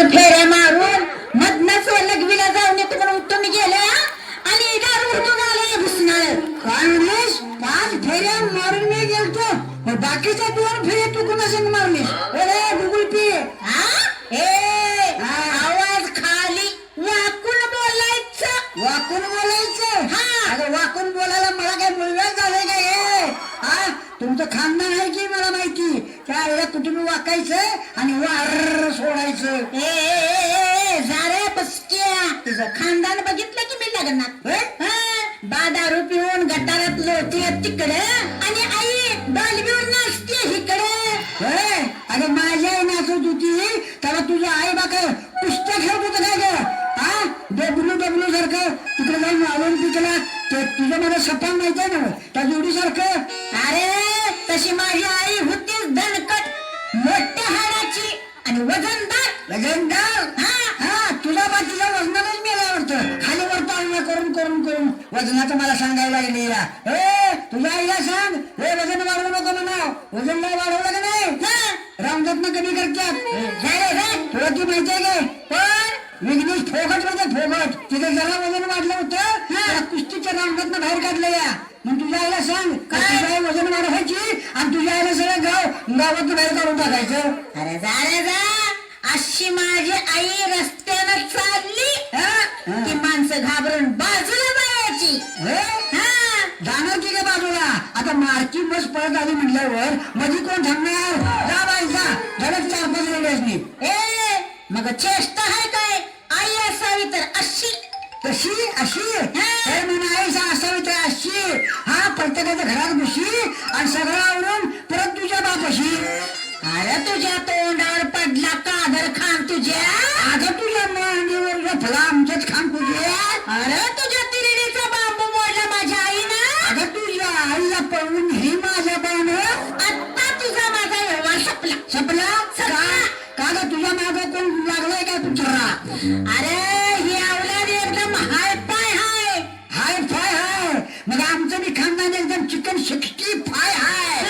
फेऱ्या मारून मधनच लघवीला जाऊन येतो म्हणून तुम्ही गेल्या आणि दारू उठून आले घुसणार. काय म्हणलीस? 5 फेऱ्या मारून मी गेलतो, बाकीच्या 2 फेऱ्या तू कोणासंग मारलीस? अरे गुगल पे. आवाज खाली वाकून बोलायचं. वाकून बोलायचं? हा. अरे वाकून बोलायला मला काय मुलगा झालंय का हे? हा, तुमचं खानदान आहे की मला माहिती. त्या वेळेला कुठून वाकायचं आणि वार सोडायचं. जा रे बसक्या, तुझं खानदान बघितलं की मी लग्नात. बा दारू पिऊन गटारात लोटी तिकडे आणि आई डॉलबीवर नाचते इकडे. अरे माझी आई नाचत होती तेव्हा तुझ्या आई बा काय कुस्त्या खेळत होतं काय ग? हा, डब्ल्यू सारखं तिकडे जाऊन ऑलिम्पिकला ते तुझं मला सपान माहिती आहे ना त्या जोडी सारखं. अरे तशी माझी आई होतीच धनकट, मोठ्या हाडाची आणि वजनदार. हा, तुझा बा तुझ्या वजनालाच मेला वाटतं. खाली वर ताळण्या करून करून करून वजनाचं मला सांगायला लागले या. तुझ्या आईला सांग हे वजन वाढवू नको म्हणा. वजन नाही वाढवलं का नाही रामदत्त कमी करतात. तुला ती माहिती आहे काय? पण विघ्नेश फोगट म्हणजे फोगट तिथे जरा वजन वाढलं होतं त्याला कुस्तीच्या रामदत्त बाहेर काढलं या. मग तुझ्या आईला सांग तुझ्या आई वजन वाढवायची आणि तुझ्या आईला सगळं गावात बाहेर काढून टाकायचं. अरे जा अशी माझी आई रस्त्यानं चालली की माणसं घाबरून बाजूला जायची. जाणार की का बाजूला? आता मार्की बस परत आली म्हटल्यावर मध्ये कोण थांबणार? जा बाई जा, झडप 4-5 रेडियसनी. मग चेष्टा आहे काय? आई असावी तर अशी. तशी अशी म्हणून आईसा असावी तर अशी. हा, प्रत्येकाच्या घरात घुशी आणि सगळं आवरून परत तुझ्या बापाशी. अरे तुझ्या तोंडावर पडला कादर खान तुझ्या. अगं तुझ्या मांडीवर झोपला आमच्याच खान तुझ्या. अरे तुझ्या तिरडीचा बांबू मोडला माझ्या आईनं. अगं तुझ्या आईला पळवून ही माझ्या बाण. आता तुझा माझा व्यवहार संपला का ग? तुझ्या मागं कोण लागलाय काय पुचरा? अरे ही अवलाद एकदम हाय पाय हाय. हाय फाय हाय. मग आमचं बी खानदान एकदम चिकन 65 हाय.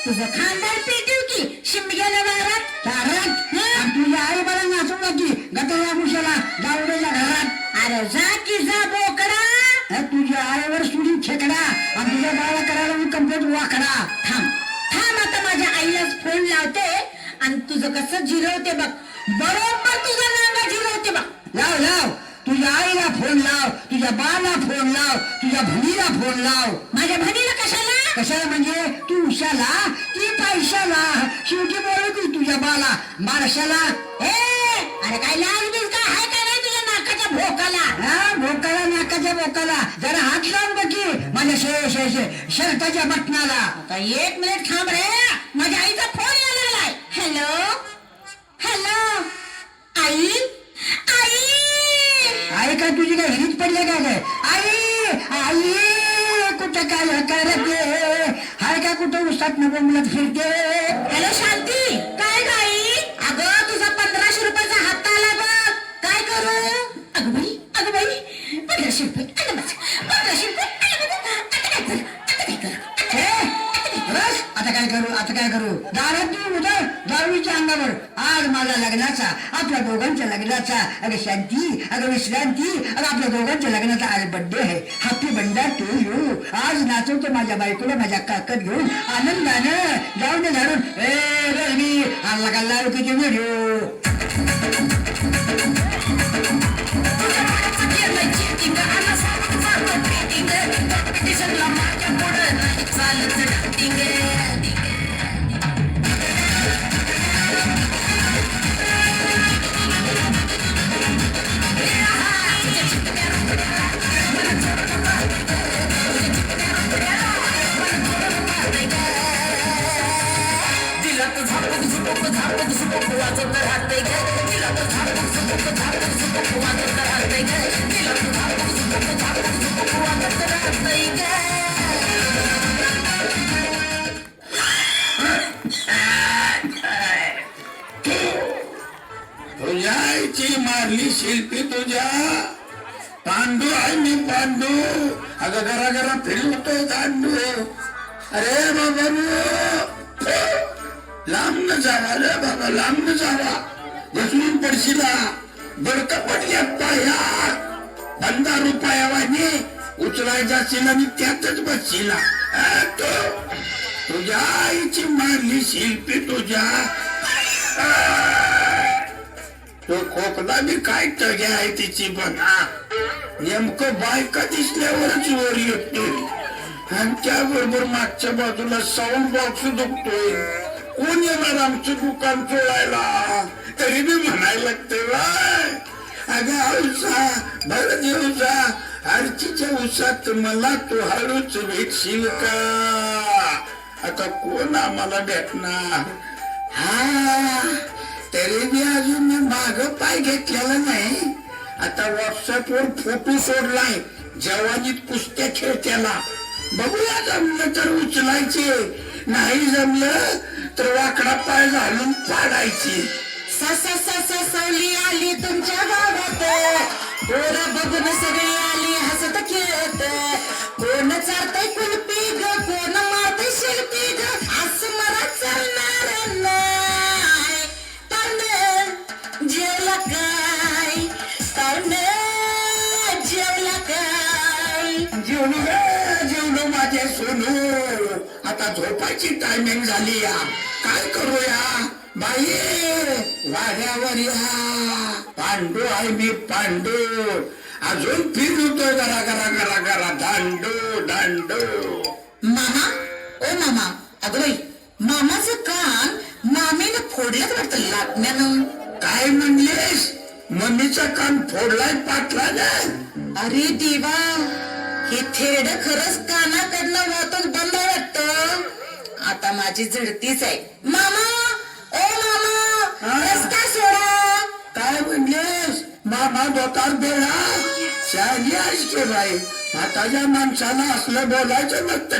तुझं खानदान पेटीव की शिमग्याला दारात आणि तुझ्या आई मला नाचवला की गटाला मुशाला गावडेच्या घरात. अरे जा की जा बोकडा. तुझ्या आईवर सुरी खेकडा आणि तुझ्या बाळा करायला मी कंप्लेंट वाकडा. थांब आता माझ्या आईलाच फोन लावते आणि तुझं कसं जिरवते बघ. बरोबर तुझा नांगा जिरवते बघ. लाव तुझ्या आईला फोन लाव, तुझ्या बाला फोन लाव, तुझ्या भणीला फोन लाव. माझ्या भणीला कशाला म्हणजे तू उशाला ती पैशाला शेवटी बोलू की तुझ्या बाला बारशाला. अरे काय लाज बीज काय आहे का नाही तुझ्या नाकाच्या भोकाला? भोकाला नाकाच्या भोकाला जरा हात लावून बघी माझ्या शर्टाच्या बटनाला. आता 1 मिनिट थांब रे, माझ्या आईचा फोन यायला लागलाय. हॅलो आई. आई काय तुझी काय हिरीत पडले काय? आई कुठं काय करते? हाय का कुठं उसात नको मुलात फिरते? हॅलो शांती. काय गाई? अगं तुझा 1500 रुपयाचा हप्ता आला बघ. काय करू? अगं बाई 1500 रुपये. 1500 रुपये. आता काय करू? दारात तू उतर दारूच्या अंगावर. आज माझ्या लग्नाचा, आपल्या दोघांच्या लग्नाचा. अगं शांती, अगं विश्रांती, अगं आपल्या दोघांच्या लग्नाचा आज बर्थडे आहे. हॅपी बंडा टू यू. आज नाचवतो माझ्या बायकोला माझ्या काकत घेऊन आनंदानं जाऊन दे झाडून. रजनी आला का लाडू किती व्हिडिओ. तुझ्या आईची मारली शिल्पी तुझ्या. पांडू आहे मी पांडू. अगं घरा फिरवतो तांडू. अरे बाबा लांब न जावा रे बाबा, लांब न जावा. बसून बशीला बडकं पडल्यात पायात 15 रुपयावानी उचलायचा असेल आणि त्यातच बसशीला तुझ्या आईची मारली शिल्पी तुझ्या तो खोकला बी काय टगे आहे तिची बघा नेमकं बायका दिसल्यावरच वर येतोय आणि त्याबरोबर मागच्या बाजूला साऊंड बॉक्स दुखतोय कोण येणार आमचं दुकान चोळायला तरी बी म्हणायला लागतंय अगं औसा बरं दिवसा आरतीच्या उसात मला तू हळूच भेटशील का आता कोण आम्हाला भेटणार हा तरी बी अजून मी माग पाय घेतलेला नाही आता व्हॉट्सअपवर फोटो सोडलाय जवानीत कुस्त्या खेळत्याला बघूया जमलं तर उचलायचे नाही जमलं तर वाकडा पाय घालून पाडायची सावली आली तुमच्या गावात पोरं बघून सगळी आली हसत खेळत कोण चालतंय कुलपी ग कोण मारतंय शिल्पी ग असं मला चालणार नाही पाहुणे जेवला काय पाहुणे जेवला काय जेवलो माझे सोनू आता झोपायची टायमिंग झाली या काय करूया बाई वाड्यावर या पांडू आहे मी पांडू अजून फिरतोय गरा गरा गरा गरा दांडू दांडू मामा ओ मामा अगं बाई मामाचं कान मामीनं फोडलं वाटतं लाटण्यानं काय म्हणलीस मम्मीचा कान फोडलाय पाटला ना अरे देवा हे थेरड खरंच कानाकडनं वाहतून बंद वाटत आता माझी झडतीच आहे मामा ओ मामा रस्ता सोडा काय म्हणलीस मामा दोतार बेळा शाली आहेस के बाई आताच्या माणसाला असलं बोलायचं नसतं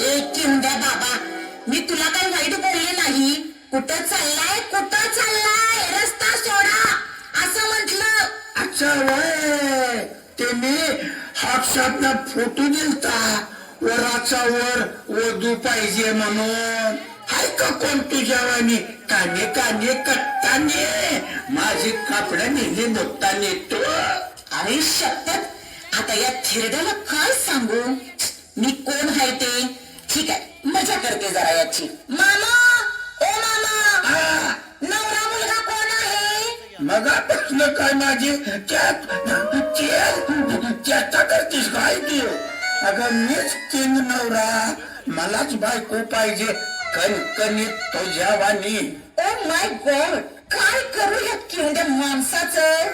एक किंड्या बाबा मी तुला काही वाईट बोलले नाही कुठं चाललाय रस्ता सोडा असं म्हटलं अच्छा वय ते मी व्हॉट्सअपला फोटो दिलता वराचा वर वधू पाहिजे म्हणून हाय का कोण तुझ्यावानी काने काने कट्टाने माझी कापड नेली मोठा नेतो अरे शपथ आता या थेरड्याला काय सांगू मी कोण आहे ते ठीक आहे मजा करते जरा याची मामा ओ मामा नवरा मुलगा कोण आहे मगापासून काय माझी चेष्टा करतीस काय देऊ अगं मीच किंग नवरा मलाच बायको पाहिजे कणकणीत तुझ्यावानी ओ माय गॉड काय करू या किंड्या माणसाचं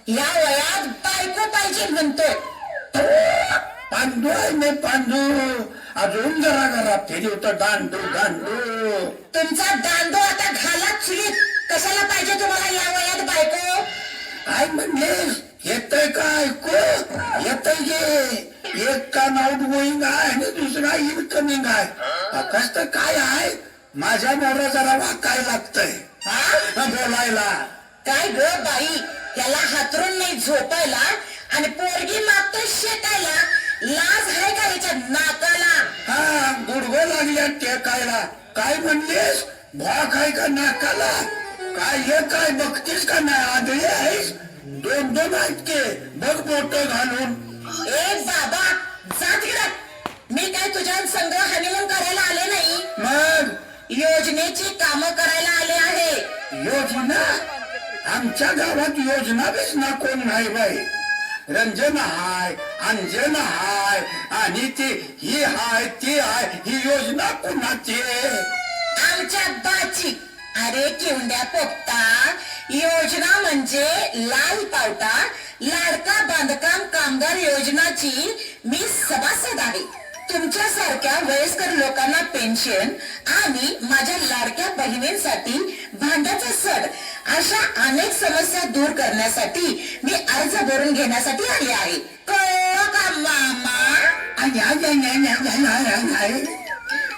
या वयात बायको पाहिजे म्हणतोय पांडू आहे मी पांडू अजून जरा जरा फिरवतो दांडू दांडू तुमचा दांडू आता घाला चुलीत कशाला पाहिजे तुम्हाला या वयात बायको काय म्हणलीस येतय का ऐकू येतय गे एक कान आउट गोईंग आहे आणि दुसरा इनकमिंग आहे कसं काय आहे माझ्या नवरा जरा वाकायला लागतंय बोलायला काय ग बाई याला हातरून नाही झोपायला आणि पोरगी मागतोय शेकायला लाज आहे का याच्या नाकाला हा गुडघो लागल्या टेकायला काय म्हणलीस भाग आहे का नाकाला काय हे काय बघतीस का नाही आदळी आहेस दोन दोन आहेत के बघ बोट घालून ए बाबा जा तिकडं मी काय तुझ्या संग हनीमून करायला आले नाही मग योजनेची कामं करायला आले आहे योजना आमच्या गावात योजना बिजना कोण नाही बाई रंजन हाय अंजन हाय आणि ती ही हाय ती हाय ही योजना कोणाची आमच्या बाची अरे किवड्या पोपटा योजना म्हणजे लाल पावटा लाडका बांधकाम कामगार योजनाची मी सभासद आहे तुमच्यासारख्या वयस्कर लोकांना पेन्शन आणि माझ्या लाडक्या बहिणींसाठी भांड्याचा सड अशा अनेक समस्या दूर करण्यासाठी मी अर्ज भरून घेण्यासाठी आले आहे कळलं का मामा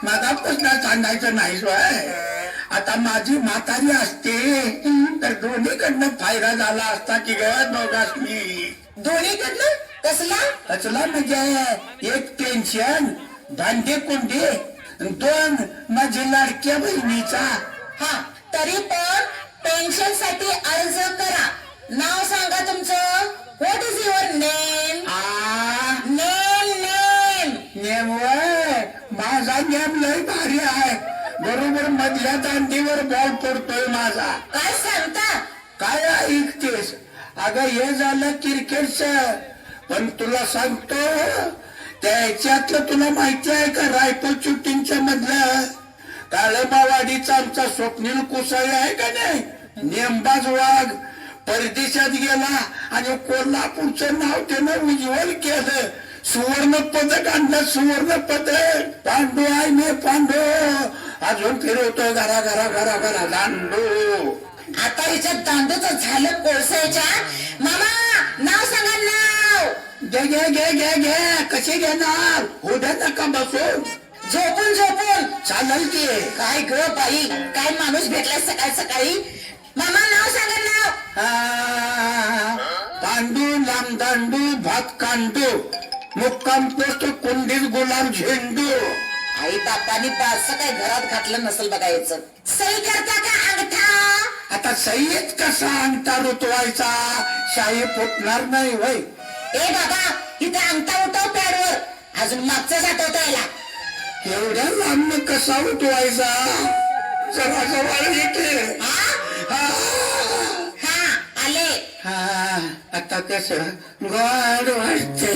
मगापासून सांगायचं नाही सोय आता माझी म्हातारी असते तर दोन्हीकडनं फायदा झाला असता की गळ्यात दोघास मी दोन्हीकडनं कसला म्हणजे एक पेन्शन भांडे कुंडे दोन माझी लाडक्या बहिणीचा हा तरी पण पेन्शन पेन्शन साठी अर्ज करा. नाव सांगा तुमचं. What is your name? Name. नेमवय माझा नेम लय भारी आहे. बरोबर मधल्या दांडीवर बॉल पडतोय माझा. काय सांगता? काय ऐकतेस? अगं हे झालं क्रिकेटचं. पण तुला सांगतो त्याच्यातलं तुला माहिती आहे का? रायफल शूटिंगच्या मधलं काळबावाडीचा आमचा स्वप्नील कुसाळे आहे का नाही, नेमबाज वाघ परदेशात गेला आणि कोल्हापूरचं नाव त्यानं उज्ज्वल केलं. सुवर्ण पदक आणलं. सुवर्ण पदक. पांडू आहे मी पांडू. अजून फिरवतो घरा घरा घरा घरा दांडू. आता ह्याच्यात दांडूच झालं कोळसाच्या. मामा नाव सांगा. नाव घे घे घे घे घे. कसे घेणार? उद्या नका बसून. झोपून चालेल की. काय ग बाई, काय माणूस भेटला सकाळ सकाळी. मामा नाव सांगा. नाव पांडू लांब दांडू भात कांडू मुक्काम पोस्ट कुंडीत गुलाब झेंडू. आई बापानी बारसं काय घरात घातलं नसेल बघायचं. सही करता का अंगठा? आता सय्यद कसा अंगठा रुतवायचा? शाही फुटणार नाही वय. ए बाबा इथे अंगठा उठव पॅडवर. अजून मागचं आठवता याला. एवढ्या लांब कसा उठवायचा? जरा जवळ येते. हा आले. आता कस गोड वाटते.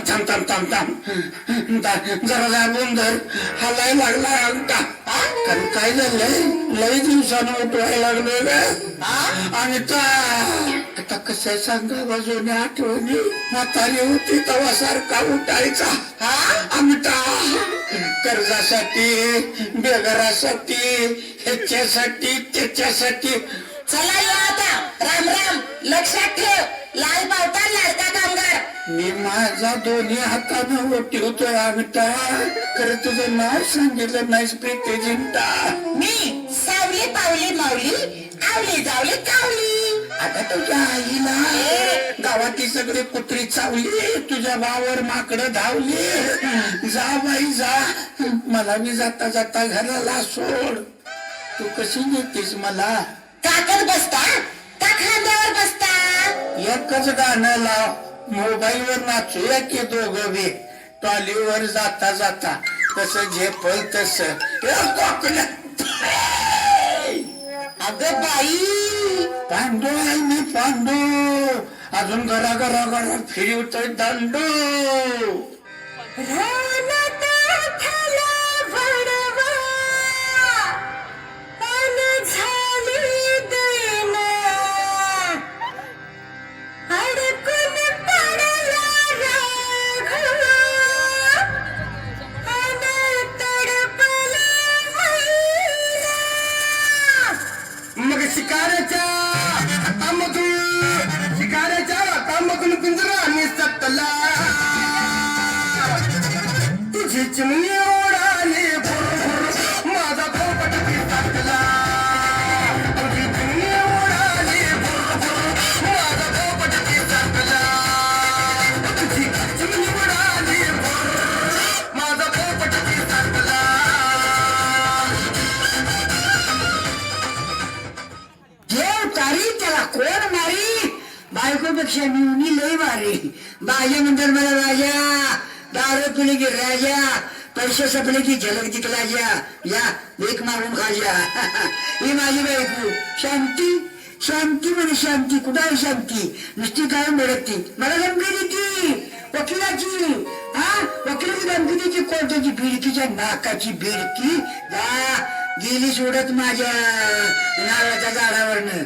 थांब थांब थांब थांब. जरा जागून धर. हलाय लागला अंगठा. कारण काय झालंय, लई दिवसानं उठवायला लागलोय ग. आणि आता कसं सांगा बाजूने आठवणी. म्हातारी होती तवा सारखा उठायचा अंगठा. कर्जासाठी, बेघरासाठी, ह्याच्यासाठी त्याच्यासाठी. चला या आता. राम राम. लक्षात ठेव, लाल पावता लाडका कामगार. मी माझा दोन्ही हातानं उठवतोय अंगठा. खरं तुझं नाव सांगितलं नाहीस प्रीती जिंटा. मी सावली पावली माऊली आवली जावली कावली. आता तुझ्या आईला गावातली सगळी कुत्री चावली. तुझ्या भावावर माकडं धावली. जा बाई जा. मला मी जाता जाता घराला सोड. तू कशी नेतीस मला? काकत बसता का खांद्यावर बसता? एकच गाणं लाव. मोबाईलवर नाचूया की दोघं बी. टॉलीवर जाता जाता कसं झेपल तस. अगं बाई, पांडू आहे मी पांडू. अजून घरा घरा घरा फिरवतोय दांडू. रानात थला भडवा अन झाली दैना. अडकून पडला राघव अन तडपला मैना. मग शिकाऱ्याच्या तांबकून पिंजरा निसटला. तुझी चिमणी ओढाली भुरभुर माझा पोपट पिसटला. तुझी चिमणी ओढाली भुरभुर माझा पोपट पिसटला. तुझी चिमणी ओढाली भुरभुर माझा पोपट पिसटला. देव तारी त्याला कोण मारी. बायकोपेक्षा मिळून लई मारी. बाजा म्हणतात मला राजा. दारू पिली की राजा. पैसे सपले की झलक दिखला जा. या एक मारून खाजा. ही माझी बायको शांती. शांती म्हणे शांती. कुठं आहे शांती? नुसती कायम भडकती. मला धमकी देती वकिलाची. वकिलाची धमकी देती. कोर्टाची भिडकीच्या नाकाची भिडकी. गेली सोडत माझ्या नावाच्या झाडावरनं.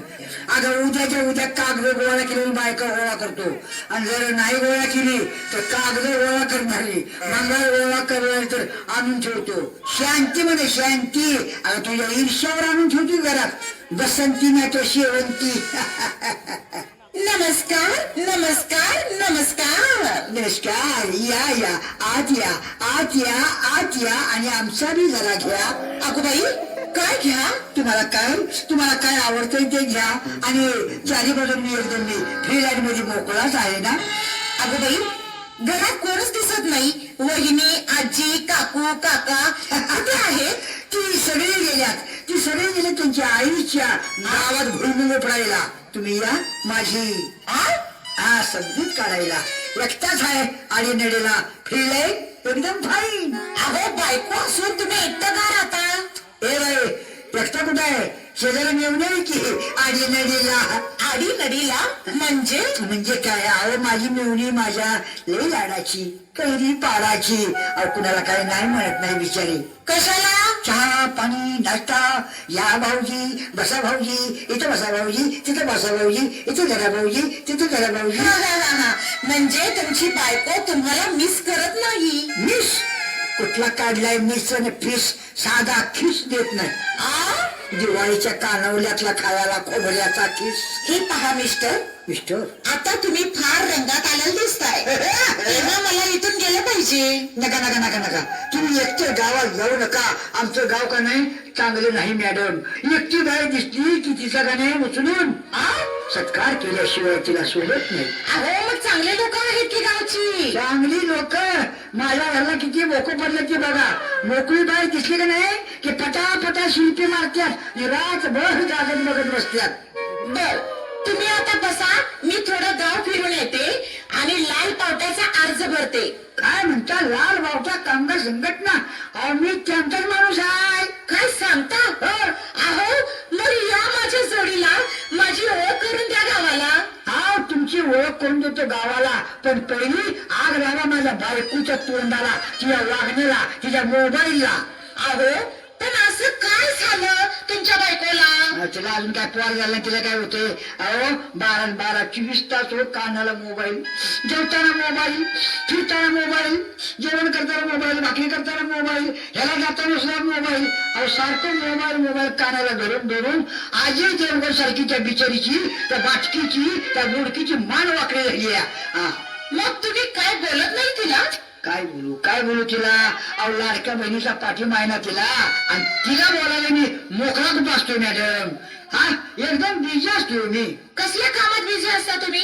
अगं उद्याच्या उद्या कागद गोळा केली बायका गोळा करतो. आणि जर नाही गोळा केली तर कागद गोळा करणारी मंगळ गोळा करणार तर आणून ठेवतो. शांती मध्ये शांती. अगं तुझ्या ईर्ष्यावर आणून ठेवतो घरात. बसंती नाही तर शेवंती. नमस्कार नमस्कार नमस्कार. नमस्कार. या या आत या आत या आत या आणि आमचा बी जरा घ्या. अगो बाई, काय घ्या? तुम्हाला काय आवडतंय ते घ्या. आणि चारी बाजून मी एकदम मी फ्री लाईन मध्ये मोकळाच आहे ना. अगो बाई, घरात कोणच दिसत नाही. वहिनी, आजी, काकू, काका कुठे आहेत? ती सगळी गेल्यात. ती सगळी गेली त्यांच्या आईच्या गावात भुईमुग पडायला. तुम्ही या माझी हा समजूत काढायला. एकटाच आहे आणि नडीला फिरलंय एकदम फाईन. अहो बायको असून तुम्ही एकटं का राहता? ए बाई एकटा कुठं आहे? शेजारी मिळून आहे की आडी नडीला. आडी नडीला म्हणजे काय? अहो माझी मिळवणी माझ्या लई लाडाची कैरी पाडाची. अहो कुणाला काही नाही म्हणत नाही बिचारी. कशाला? चहा पाणी नाश्ता. या भाऊजी बसा भाऊजी इथं बसा भाऊजी तिथं बसा भाऊजी इथं जरा भाऊजी तिथं जरा भाऊजी. म्हणजे तुमची बायको तुम्हाला मिस करत नाही? मिस कुठला काढलाय मिस आणि फिस? साधा खिस देत नाही. दिवाळीच्या कानवल्यातला खायला खोबऱ्याचा खिस. हे पहा मिस्टर, आता तुम्ही फार रंगात आलेलं दिसताय. तेव्हा मला इथून गेलं पाहिजे. नका नका नका नका तुम्ही एकटे गावात जाऊ नका. आमचं गाव का नाही चांगलं नाही मॅडम. एकटी बाई दिसली की तिचा का नाही उचलून सत्कार केल्याशिवाय तिला सोडत नाही. अहो मग चांगले लोक आहेत की गावची? चांगली लोक माझ्या घरला किती मोको पडले की बघा. मोकळी बाई दिसली का नाही की पटापटा शिल्पी मारत्यात रातभर जागत बघत बसत्यात. बर तुम्ही आता बसा, मी थोडं गाव फिरून येते आणि लाल पावट्याचा अर्ज भरते. काय म्हणता लाल बावटा कामगार संघटना? अहो मी त्यांचाच माणूस आहे. काय सांगता? अहो मग या माझ्या जोडीला माझी ओळख करून द्या गावाला. हा तुमची ओळख करून देतो गावाला. पण पहिली आग लावा माझ्या बायकोच्या तोंडाला, तिच्या वागण्याला, तिच्या मोबाईलला. अहो पण असं काय झालं तुमच्या बायकोला? तिला अजून काय पोर झाला तिला काय होते? अहो 12 24 तास कानाला मोबाईल, जेवताना मोबाईल, फिरताना मोबाईल, जेवण करताना मोबाईल, भाकरी करताना मोबाईल, ह्याला जाताना सुद्धा मोबाईल. अहो सारखं मोबाईल कानाला धरून आजी देवगड सारखी त्या बिचारीची, त्या बाटकीची, त्या बुडकीची मान वाकडी झाली आहे. मग तुम्ही काय बोलत नाही तिला? काय बोलू तिला? अहो लाडक्या बहिणीचा पाठिंबा आहे ना तिला. आणि तिला बोलायला मी मोकळा कुठं असतो मॅडम? हा एकदम बिझी असतो मी. कसल्या कामात बिझी असता तुम्ही?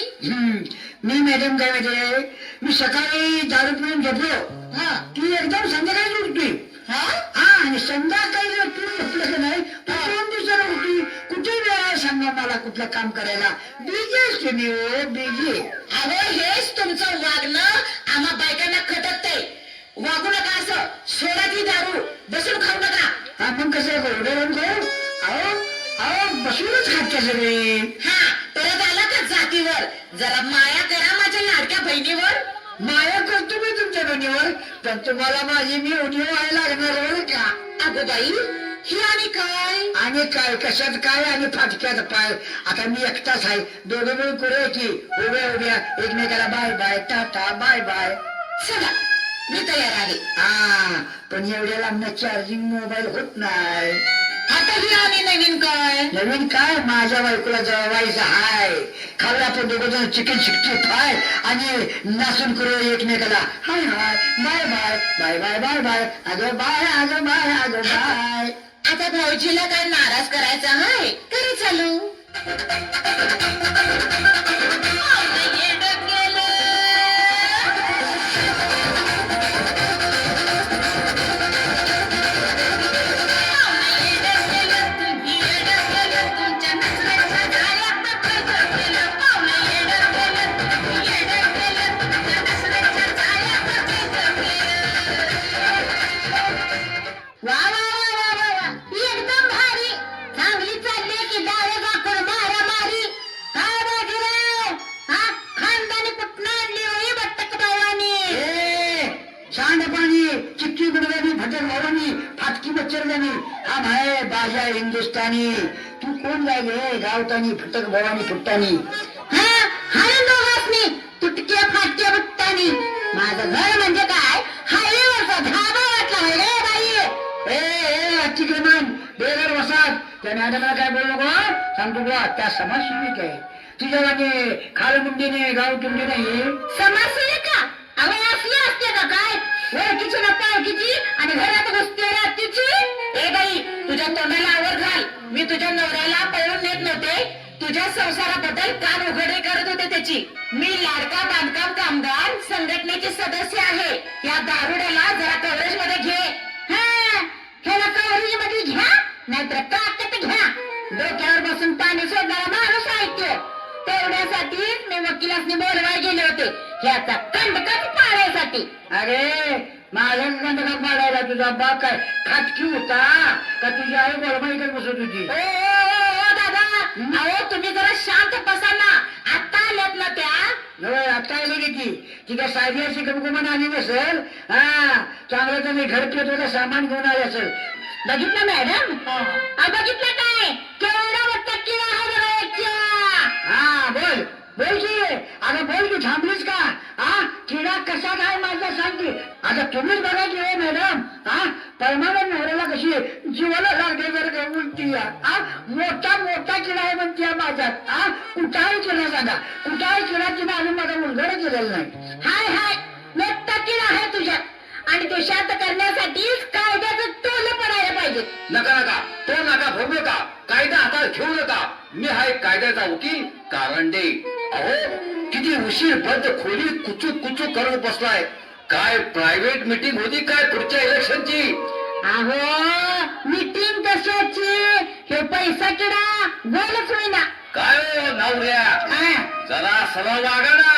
मी मॅडम काय माहिती, मी सकाळी दारू पिऊन झोपलो ती एकदम संध्याकाळी उठते. आणि संध्याकाळी जर तू झोपलं की नाही तर 2 दिवसाला उठली. कुठे वेळ आहे सांगा मला कुठलं काम करायला? बिझी असते मी. बिझी. अहो हेच तुमचं वागणं आम्हा बायकांना खटकतंय. वागू नका असं. सोडा ती दारू, बसून खाऊ नका. हा मग कसं खाऊ? अहो बसूनच खाते सगळे. परत आला का जातीवर? जरा माया करा माझ्या लाडक्या बहिणीवर. माया करतो मी तुमच्या बहिणीवर, पण तुम्हाला माझी मी उडी व्हायला लागणार बरं का? अगो बाई ही आणि काय कशात काय आणि फाटक्यात पाय. आता मी एकटाच आहे. दोघं मिळून करूया की उभ्या एकमेकाला bye bye tata bye bye. चला मी तयार आहे. पण एवढ्या लांब चार्जिंग मोबाईल होत नाही. आता ही आणि नवीन काय माझ्या बायकोला जवळवायचं हाय. खाल्ला आपण दोघं जण चिकन 65 आणि नासून करू एकमेकाला hi hi bye bye bye bye bye bye अगं बाय. आता भाऊजीला काय नाराज करायचा आहे? करू चालू. एकदम भारी. चांगली चालली की डाळे वाकड मारामारी. काय बाजीराव, खानदानी कुठनं आणली होई बट्टक भावानी? सांड पाणी चिक्की गुडगानी फटक भावानी फाटकी बच्चरदानी. हा भाई बाजा हिंदुस्तानी. तू कोण जायले गावतानी फटक भवानी फुट्टानी? दोघांनी तुटक्या फाटक्या बुट्टानी. माझं घर म्हणजे काय हायवेवरचा धाबा वाटला रे बाई. आजची किमान बेगर वसात. त्या मॅडमला काय बोलू नको सांगतो तुला. त्या समाजसेविक आहे तुझ्या म्हणजे खालमुंडीने गाव तुंडी नाही. समाजसेविका अहो असली असते का काय? ओळखीची ना पाळखीची आणि घरात बसते रात्रीची. ए बाई तुझ्या तोंडाला आवर घाल. मी तुझ्या नवऱ्याला पळून नेत नव्हते. तुझ्या संसाराबद्दल कान उघडे करत होते त्याची. मी लाडका बांधकाम कामगार संघटनेचे सदस्य आहे. या दारुड्याला जरा कव्हरेज मध्ये घे. ह्याला कव्हरेज मध्ये घ्या नाहीतर पासून पाणी सोडणारा माणूस आहे तो. तेवढ्यासाठीच मी वकिलासनी बोलवाय गेले होते ह्याचा कंडकाच पाडायसाठी. अरे माझ्या कंडका पाडायला तुझा बाप काय खाटकी होता का तुझी आई बळमाईकडे बसत होती? ओ दादा, अहो तुम्ही जरा शांत बसा ना. आता आल्यात ना त्या. होय, आता आली की ती काय साधी अशी कमकुमान आली नसेल. हा, चांगलं तुम्ही घर पेटवलं सामान घेऊन आले असेल. बघितलं मॅडम? बघितलं काय केवढा मोठा किडा आहे बघा याच्या. हा, बोल बोल की. अगं बोल की, थांबलीस का? हा, किडा कसा काय माझा सांगते. आता तुम्हीच बघा की हो मॅडम. हा, परमानंद नवऱ्याला कशी जीवाला लागते जर का उलटी या. हा, मोठा मोठा किडा आहे म्हणते माझ्यात. हा, कुठाही किडा सांगा, कुठाही किडा तिने अजून माझा मुलगा केलेला नाही. हाय हाय मोठा किडा आहे तुझ्यात आणि तो शांत करण्यासाठीच कायद्याचं टोलं पडायला पाहिजे. नका नका, तो नका फोडू नका, कायदा हातात घेऊ नका. मी हाय कायद्याचा वकील कारंडे. अहो किती उशीर बंद खोलीत कुचूक कुचूक करत बसलाय. काय प्रायव्हेट मीटिंग होती काय पुढच्या इलेक्शनची? अहो मीटिंग कशाची? हे पैसा किडा गोलच होईना. काय हो नवऱ्या, हा. जरा सरळ वागा ना.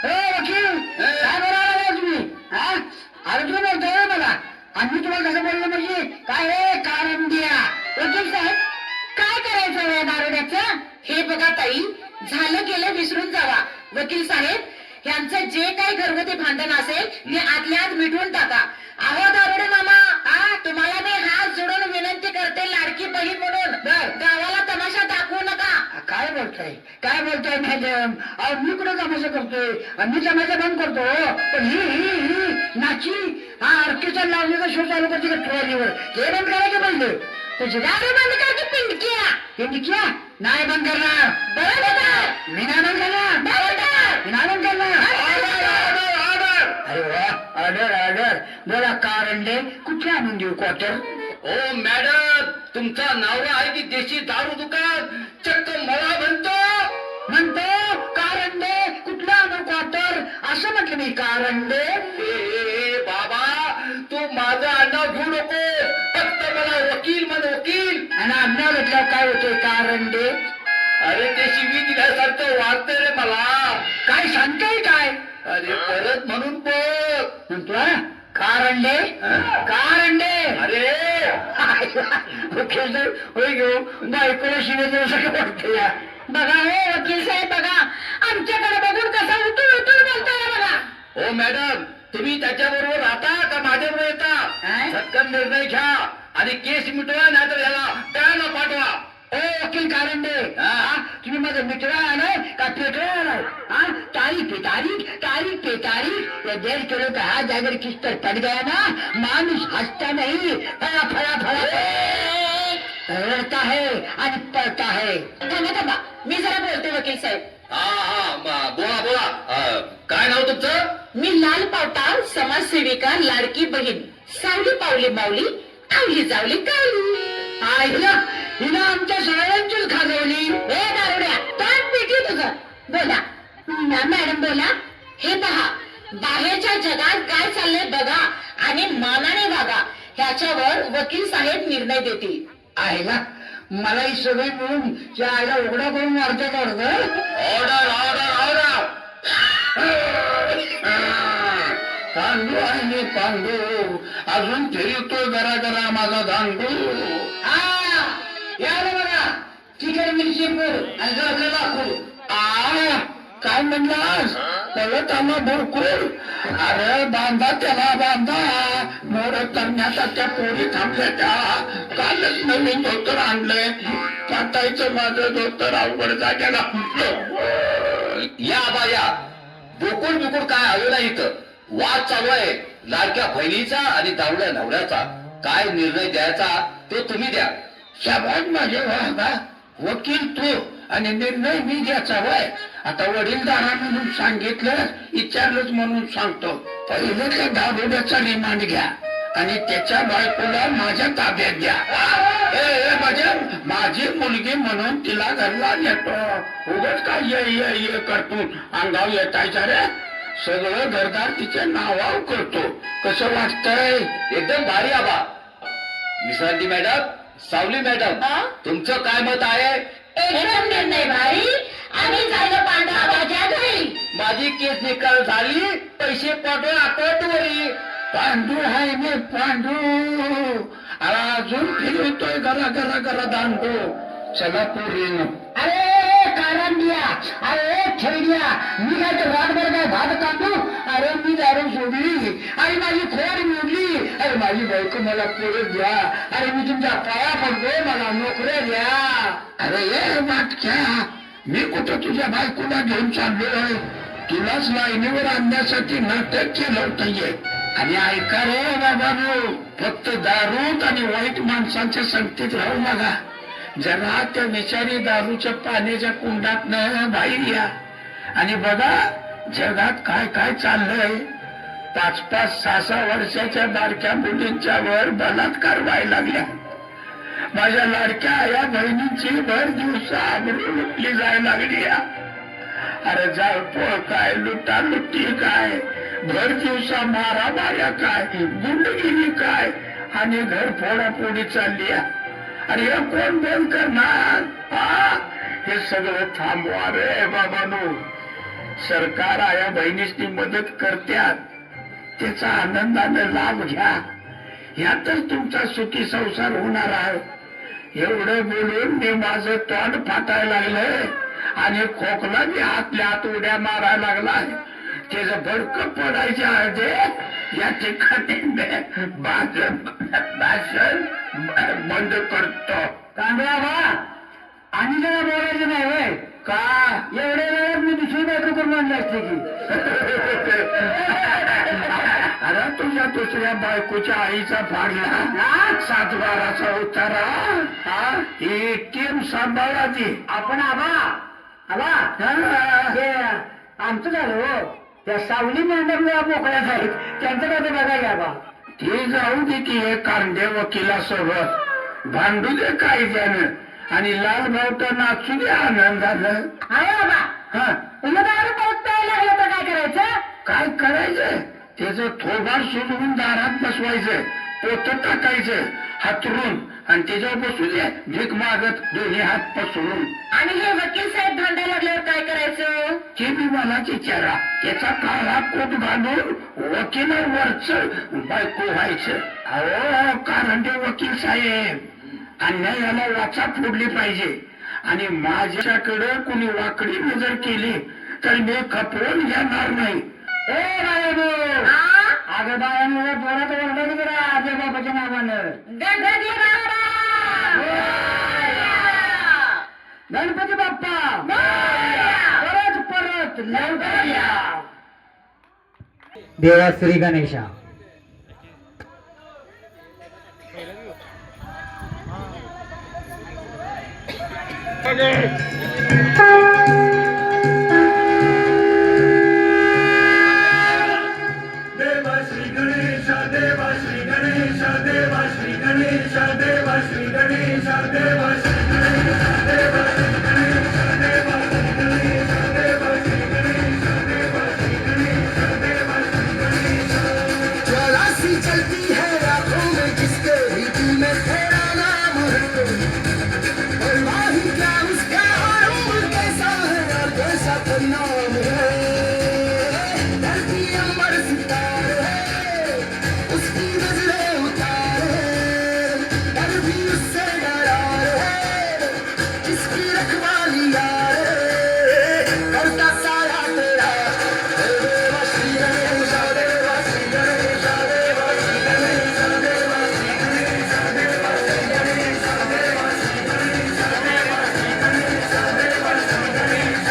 हो वकील, काय बोलायला तुम्ही? हा, अरे तुम्ही बोलतोय मला आणि मी तुम्हाला कसं बोललो म्हणजे काय हे कारण द्या. वकील साहेब काय करायचं या दारुड्याचं? हे बघा ताई, झालं गेलं विसरून जावा. वकील साहेब यांचं जे काही घरगुती भांडण असेल ते आतल्या आत मिटवून टाका. अहो दारुडे मामा, हा तुम्हाला मी हात जोडून विनंती करते लाडकी बहीण म्हणून गावाला तमाशा दाखवू नका. काय बोलताय, काय बोलताय मॅडम? अहो मी कुठे तमाशा करतोय? मी तमाशा बंद करतो. पण ही नाची हा ऑर्केस्ट्रा लावण्याचा शो चालू करते का ट्रॉलीवर? ते बंद करायचं पाहिजे. तुझी दारू बंद कर की पिंडकिया. हे निघ्या नाही बंद करणार. बरोबर. मी नाही बंद करणार. बरोबर. मी नाही बंद करणार. अरे वा, ऑर्डर ऑर्डर. बोला कारंडे, कुठे आणून देऊ क्वार्टर? ओ मॅडम, तुमचा नवरा आहे की देशी दारू दुकान चक्क मला म्हणतो कारंडे, कुठलं आणू क्वार्टर? असं म्हटलं मी कारंडे. ए बाबा, तू माझं आडनाव घेऊ नको, फक्त मला वकील म्हण वकील. आणि आज्ञा घेतल्यावर काय होतंय कारंडे? अरे ते शिवी दिल्यासारखं वाटतंय रे मला. काय सांगतोय काय? अरे परत म्हणून बघ. म्हणतोय कारंडे, कारंडे. अरे होय घेऊ बायकोला शिवाय सगळं वाटतं या. बघा हो वकील साहेब, बघा आमच्याकडे बघून कसा उठून उठून बोलतोय बघा. ओ मॅडम, तुम्ही त्याच्याबरोबर राहता का माझ्याबरोबर येता? झटकन निर्णय घ्या आणि केस मिटवा, नाहीतर याला त्याला पाठवा. ओ वकील कारंडे, हा, तुम्ही माझं मित्र आलाय का पेटरा आलाय? हा, तारीख पे तारीख, तारीख पे तारीख. ये देर किलो का हाथ अगर किस पर पड़ गया ना, मानुष हंसता नहीं, फड़ा फड़ा फड़ा रडता है आणि पळता है. थांबा थांबा, मी जरा बोलते वकील साहेब. बोला बोला. काय नाव तुमचं? मी लाल पावटा समाजसेविका लाडकी बहीण. सावली पावली माऊली, आवली जावली कावली. आईला हिला आमच्या सगळ्यांचीच खाजवली. ए दारुड्या, काय पिटी तुझं? बोला मॅडम बोला. हे पहा, बाहेरच्या जगात काय चाललंय बघा आणि मानाने वागा. ह्याच्यावर वकील साहेब निर्णय देतील. आईला मला ही सगळी मिळून त्या आईला उघडा करून मारतात order. Order order order. Pandu आहे पांडू, अजून फिरतोय जरा जरा माझा दांडू. या बघा, चिकन मिरची पूर आणि जरा लाकूड. काय म्हणलास? परत आला भरपूर. अरे बांधा त्याला बांधा. मोर करण्याचा त्या पोरी थांबल्या त्या. कालच नवीन धोतर आणलंय. पाटायचं माझं धोतर अवघड जाग्याला. या बा या. बोकुड बिकुड काय आलं नाही इथं. वाद चालू आहे लाडक्या बहिणीचा आणि दावड्या नवऱ्याचा. काय निर्णय द्यायचा तो तुम्ही द्या. शाबास माझे वागा. वकील तू आणि निर्णय मी द्यायचा वय. आता वडीलधारा म्हणून सांगितलं, विचारलंच म्हणून सांगतो. पहिलं त्या दारुड्याचा रिमांड घ्या आणि त्याच्या बायकोला माझ्या ताब्यात द्या. माझी मुलगी म्हणून तिला घरला नेतो. उगाच काय ये करतो अंगाव येतायचा रे. सगळं घरदार तिच्या नावावर करतो. कसं वाटतंय? एकदम भारी आबा. विश्रांती मॅडम, सावली मॅडम, तुमचं काय मत आहे? नाही भाई, आम्ही जायला पांडवाच्या घरी. माझी केस निकाल झाली, पैसे पाठवा अकाउंटवरी. पांडू आहे मी पांडू. अजून फिरवतोय घरा घरा घरा दांडू. चला पोरीनो. अरे कारंडिया, अरे छेड्या, मी काय तर रातभर काय भात कापू? अरे मी दारू सोडली, अरे माझी खोड मोडली, अरे माझी बायको मला परत द्या, अरे मी तुमच्या पाया पडतो, मला नोकऱ्या द्या. अरे ये वाटक्या, मी कुठं तुझ्या बायकोला घेऊन चाललोय? तुलाच लाईनीवर आणण्यासाठी नाटक केलं होतं ये. आणि ऐका रे बाबांनो, फक्त दारूत आणि वाईट माणसांच्या संगतीत राहू नका. जरा त्या विचारी दारूच्या पाण्याच्या कुंडात बाहेर या आणि बघा जगात काय काय चाललंय. 5-5, 6-6 वर्षाच्या बारक्या मुलींच्या वर बलात्कार व्हायला लागल्या. माझ्या लाडक्या आया बहिणींची भर दिवसा आबरू लुटली जायला लागली. अरे जाळपोळ काय, लुटा लुटी काय, भर दिवसा मारामाऱ्या काय, गुंडगिरी काय आणि घर फोडाफोडी चालली. अरे हे कोण बंद करणार? हे सगळं थांबवा रे बाबांनो. सरकार आया बहिणीची मदत करत्यात, त्याचा आनंदाने लाभ घ्या. यातच तुमचा सुखी संसार होणार आहे. एवढं बोलून मी माझं तोंड फाटायला लागलंय आणि खोकला बी आतल्या आत उड्या मारायला लागलाय. त्याचं भडकं पडायच्या आधी या ठिकाणी भाषण बंद करतो. कांबळा बा, आणि जरा बोलायचं नाही होय का एवढ्या वेळात मी दुसरी बायको करून आणली असते की. अरे तुझ्या दुसऱ्या बायकोच्या आईचा फाडला 7-12चा उतारा. ही टीम सांभाळा ती. आपण आबा ते आमचं झालं हो, त्या सावली मंडपला मोकळ्याच आहेत, त्यांचं काय ते बघा घ्या बा. ते जाऊ दे की हे कांदे वकिलासोबत भांडू दे कायद्यानं आणि लाल भाऊ तर नाचू दे आनंदानं. आहे बाबा, तुला दारू परत प्यायला लागलं तर काय करायचं? काय करायचं? त्याचं थोबाड सोडवून दारात बसवायचं, पोत टाकायचं हातरून आणि त्याच्यावर बसू दे भीक मागत दोन्ही हात पसरून. आणि हे वकील साहेब भांडायला लागल्यावर काय करायचं? ते मी मलाच विचारा. त्याचा काळा कोट घालून वकिलावरच बायको व्हायचं. अहो कारंडे वकील साहेब, अन्यायाला वाचा फोडली पाहिजे आणि माझ्याकडे कुणी वाकडी नजर केली तर मी खपवून घेणार नाही. ए बाळाबो, अगं बाळांना जोरात ओरडायचं जरा आजोबाच्या बाबाच्या नावानं. गणपती बाप्पा परत परत लवकर या. देवा श्री गणेशा. चलती है रातों में जिसके भी दिल में तेरा नाम है, और वाही क्या उसका रूप कैसा है और कैसा परिणाम है. धरती अंबर सितारे है, उसकी नजरें उतारे, डर भी उससे डरा है, जिसकी रखवाली यार करता सारा तेरा. देवा श्री गणेश, देवा श्री गणेश, देवा श्री गणेश, देवा श्री गणेश, देवा श्री गणेश, देवा श्री गणेश, देवा श्री गणेश, देवा श्री गणेश.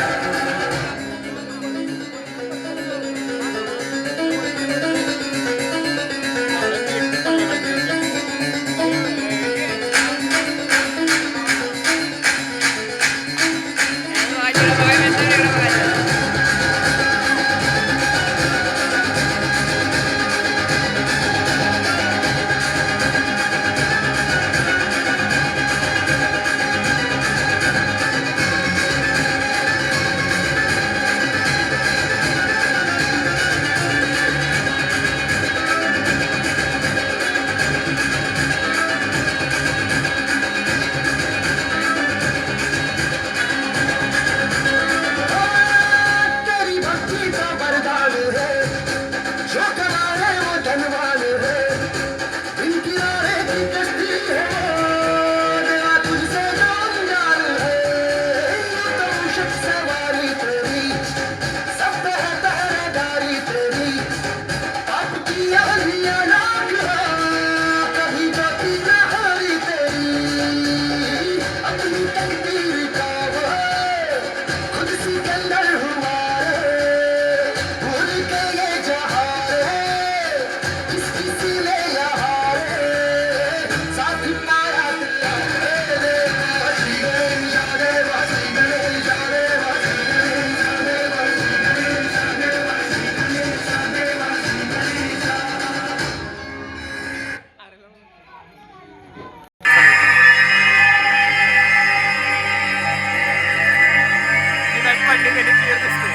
काढली त्याने क्लिअर दिसते.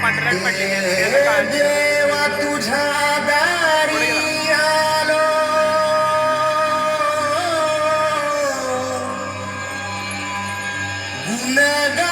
पांढऱ्या काढली देवा तुझ्या दारी आलो गुणगान